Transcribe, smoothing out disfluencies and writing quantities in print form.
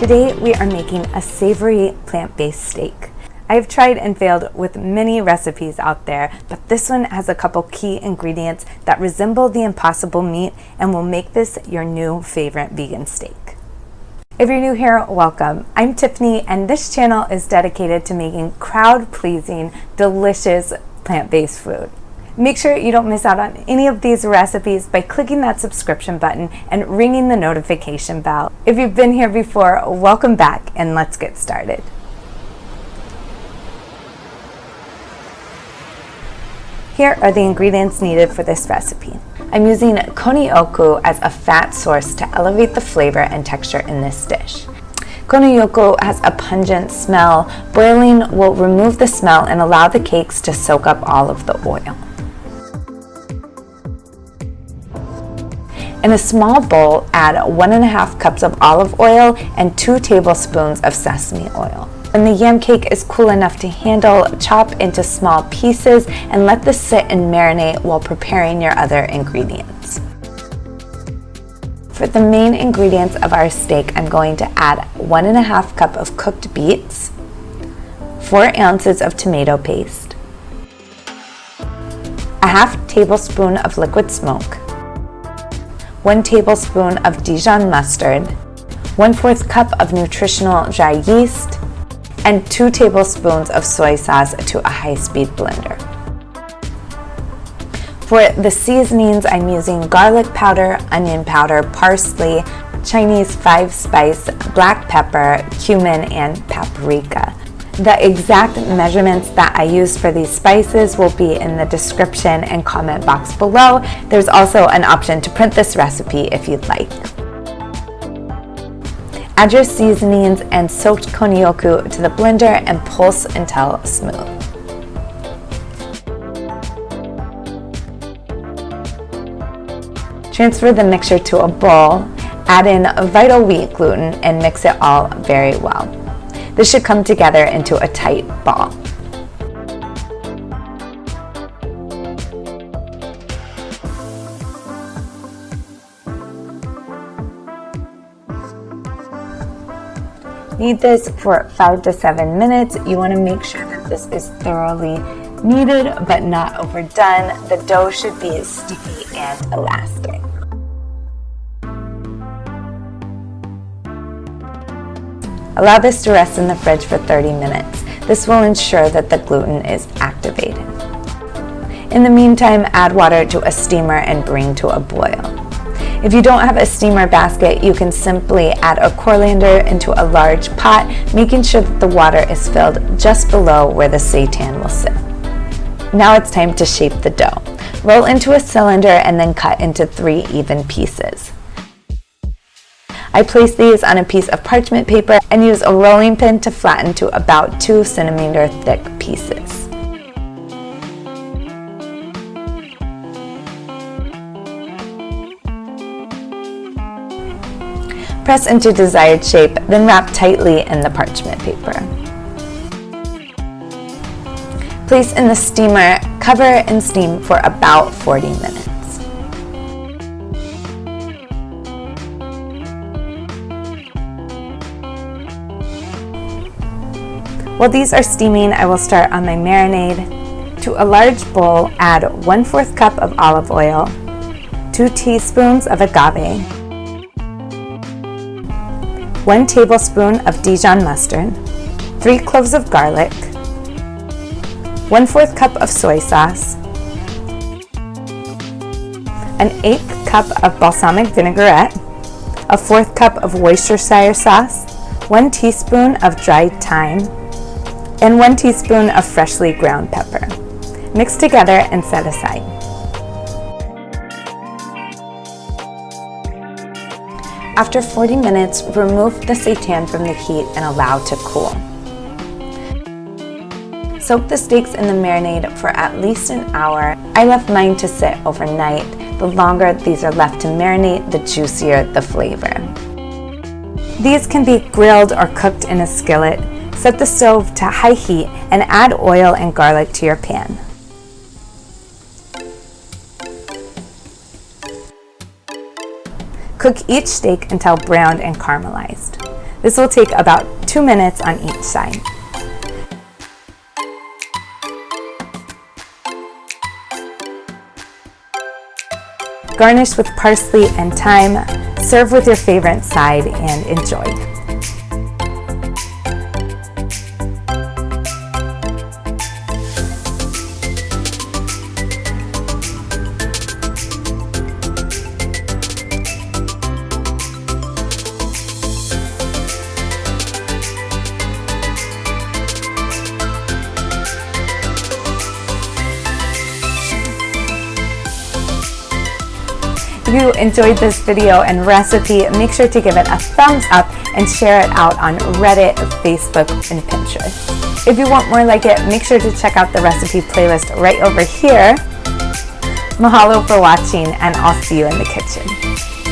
Today we are making a savory plant-based steak. I have tried and failed with many recipes out there, but this one has a couple key ingredients that resemble the impossible meat and will make this your new favorite vegan steak. If you're new here, welcome. I'm Tiffany, and this channel is dedicated to making crowd-pleasing, delicious plant-based food. Make sure you don't miss out on any of these recipes by clicking that subscription button and ringing the notification bell. If you've been here before, welcome back, and let's get started. Here are the ingredients needed for this recipe. I'm using konioku as a fat source to elevate the flavor and texture in this dish. Konioku has a pungent smell. Boiling will remove the smell and allow the cakes to soak up all of the oil. In a small bowl, add 1.5 cups of olive oil and 2 tablespoons of sesame oil. When the yam cake is cool enough to handle, chop into small pieces and let this sit and marinate while preparing your other ingredients. For the main ingredients of our steak, I'm going to add 1.5 cup of cooked beets, 4 ounces of tomato paste, a half tablespoon of liquid smoke, 1 tablespoon of Dijon mustard, 1/4 cup of nutritional dry yeast, and 2 tablespoons of soy sauce to a high-speed blender. For the seasonings, I'm using garlic powder, onion powder, parsley, Chinese 5-spice, black pepper, cumin, and paprika. The exact measurements that I use for these spices will be in the description and comment box below. There's also an option to print this recipe if you'd like. Add your seasonings and soaked konioku to the blender and pulse until smooth. Transfer the mixture to a bowl, add in vital wheat gluten, and mix it all very well. This should come together into a tight ball. Knead this for 5 to 7 minutes. You want to make sure that this is thoroughly kneaded but not overdone. The dough should be sticky and elastic. Allow this to rest in the fridge for 30 minutes. This will ensure that the gluten is activated. In the meantime, add water to a steamer and bring to a boil. If you don't have a steamer basket, you can simply add a colander into a large pot, making sure that the water is filled just below where the seitan will sit. Now it's time to shape the dough. Roll into a cylinder and then cut into 3 even pieces. I place these on a piece of parchment paper and use a rolling pin to flatten to about 2 centimeter thick pieces. Press into desired shape, then wrap tightly in the parchment paper. Place in the steamer, cover and steam for about 40 minutes. While these are steaming, I will start on my marinade. To a large bowl, add 1/4 cup of olive oil, 2 teaspoons of agave, 1 tablespoon of Dijon mustard, 3 cloves of garlic, 1/4 cup of soy sauce, an 1/8 cup of balsamic vinaigrette, a 1/4 cup of Worcestershire sauce, 1 teaspoon of dried thyme, and 1 teaspoon of freshly ground pepper. Mix together and set aside. After 40 minutes, remove the seitan from the heat and allow to cool. Soak the steaks in the marinade for at least an hour. I left mine to sit overnight. The longer these are left to marinate, the juicier the flavor. These can be grilled or cooked in a skillet. Set the stove to high heat and add oil and garlic to your pan. Cook each steak until browned and caramelized. This will take about 2 minutes on each side. Garnish with parsley and thyme. Serve with your favorite side and enjoy. If you enjoyed this video and recipe, make sure to give it a thumbs up and share it out on Reddit, Facebook, and Pinterest. If you want more like it, make sure to check out the recipe playlist right over here. Mahalo for watching, and I'll see you in the kitchen.